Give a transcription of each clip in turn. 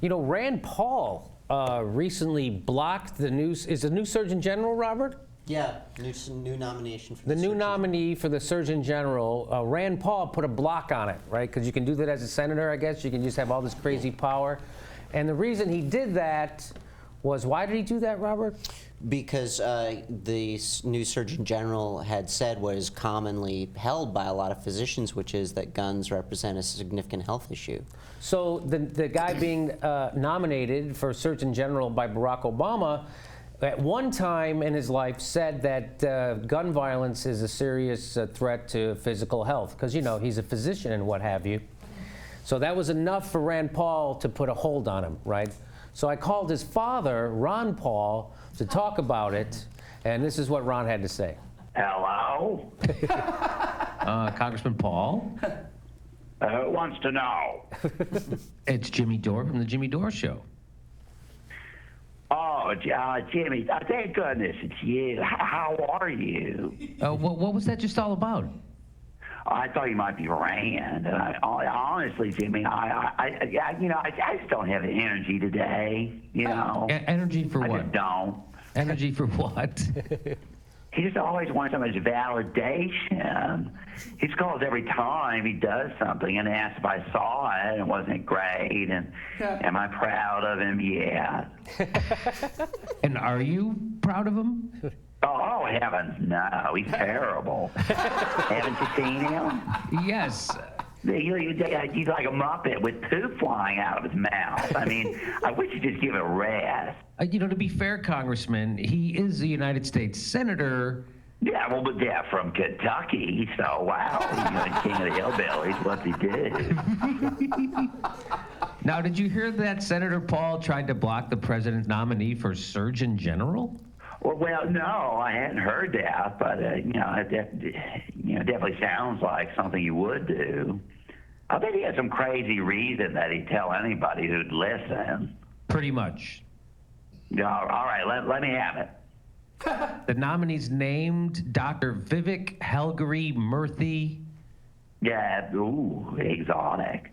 You know, Rand Paul recently blocked the new Surgeon General, Robert? Yeah, new nomination for the new nominee for the Surgeon General. Rand Paul put a block on it, right? Because you can do that as a senator, I guess. You can just have all this crazy power. And the reason he did that was, why did he do that, Robert? Because the new Surgeon General had said what is commonly held by a lot of physicians, which is that guns represent a significant health issue. So the guy being nominated for Surgeon General by Barack Obama at one time in his life said that gun violence is a serious threat to physical health, because, you know, he's a physician and what have you. So that was enough for Rand Paul to put a hold on him, right? So I called his father, Ron Paul, to talk about it, and this is what Ron had to say. Hello? Congressman Paul? Who wants to know? It's Jimmy Dore from the Jimmy Dore Show. Oh, Jimmy, thank goodness it's you. How are you? What was that just all about? I thought you might be Rand. Honestly, Jimmy, I just don't have the energy today, you know. Energy for what? I just don't. Energy for what? He just always wants so much validation. He just calls every time he does something and asks if I saw it and wasn't great and am I proud of him? Yeah. And are you proud of him? Oh, heavens, no. He's terrible. Haven't you seen him? Yes. He's like a Muppet with poop flying out of his mouth. I mean, I wish you'd just give it a rest. You know, to be fair, Congressman, he is a United States Senator. Yeah, well, but yeah, from Kentucky, so wow, you know, king of the hillbillies, what's he do? Now, did you hear that Senator Paul tried to block the president's nominee for Surgeon General? Well, no, I hadn't heard that, but you know, it definitely sounds like something you would do. I bet he had some crazy reason that he'd tell anybody who'd listen. Pretty much. Yeah, all right, let me have it. The nominee's named Dr. Vivek Helgari Murthy. Yeah, ooh, exotic.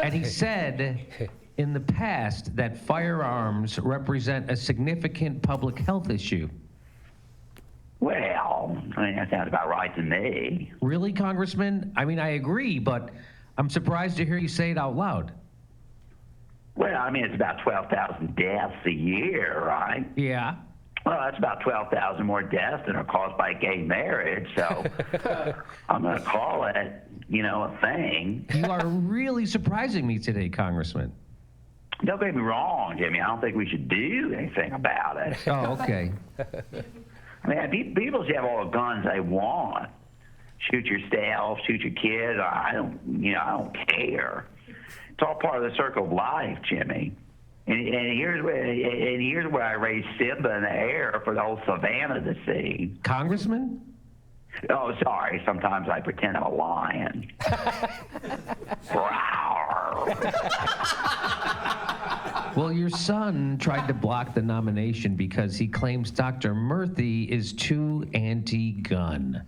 And he said in the past that firearms represent a significant public health issue. Well, I mean, that sounds about right to me. Really, Congressman? I mean, I agree, but I'm surprised to hear you say it out loud. Well, I mean, it's about 12,000 deaths a year, right? Yeah. Well, that's about 12,000 more deaths than are caused by gay marriage, so I'm going to call it, you know, a thing. You are really surprising me today, Congressman. Don't get me wrong, Jimmy. I don't think we should do anything about it. Oh, okay. I mean, people should have all the guns they want. Shoot yourself, shoot your kids. I don't care. It's all part of the circle of life, Jimmy. And here's where I raised Simba in the air for the whole savannah to see. Congressman? Oh, sorry. Sometimes I pretend I'm a lion. Well, your son tried to block the nomination because he claims Dr. Murthy is too anti-gun.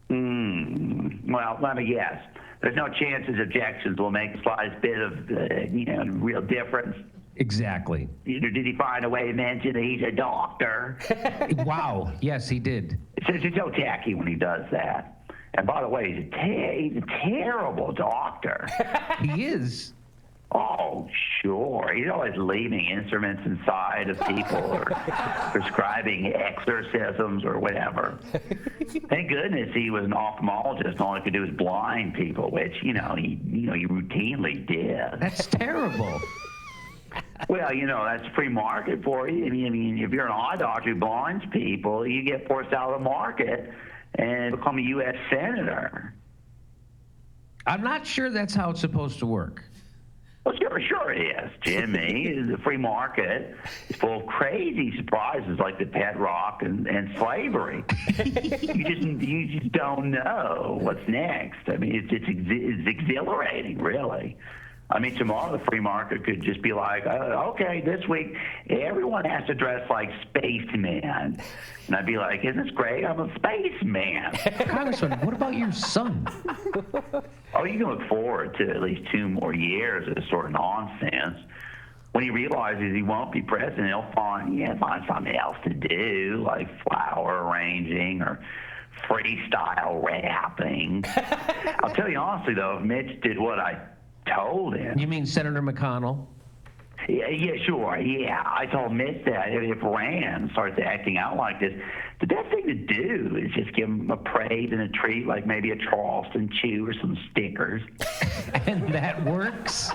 Well, let me guess. There's no chance his objections will make the slightest bit of, real difference. Exactly. Did he find a way to mention that he's a doctor? Wow. Yes, he did. It's so tacky when he does that. And by the way, he's a terrible doctor. He is. Oh, sure. He's always leaving instruments inside of people or prescribing exorcisms or whatever. Thank goodness he was an ophthalmologist and all he could do was blind people, which, he routinely did. That's terrible. Well, that's free market for you. I mean, if you're an eye doctor who blinds people, you get forced out of the market and become a U.S. senator. I'm not sure that's how it's supposed to work. Well, sure it is, Jimmy. The free market is full of crazy surprises like the pet rock and slavery. you just don't know what's next. I mean, it's exhilarating, really. I mean, tomorrow the free market could just be like, okay, this week everyone has to dress like spaceman. And I'd be like, isn't this great? I'm a spaceman. Congressman, what about your son? Oh, you can look forward to at least 2 more years of this sort of nonsense. when he realizes he won't be president, he'll find something else to do, like flower arranging or freestyle rapping. I'll tell you honestly, though, if Mitch did what I told him. You mean Senator McConnell? Yeah, sure. Yeah, I told Mitch that if Rand starts acting out like this, the best thing to do is just give him a praise and a treat, like maybe a Charleston chew or some stickers. And that works?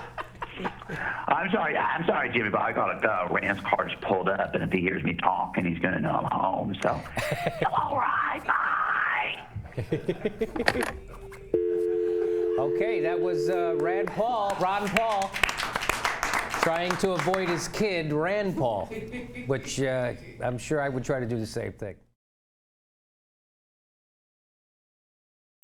I'm sorry, Jimmy, but I got Rand's car just pulled up, and if he hears me talking, he's going to know I'm home. So, all right, bye. Okay, that was Ron Paul, trying to avoid his kid, Rand Paul, which I'm sure I would try to do the same thing.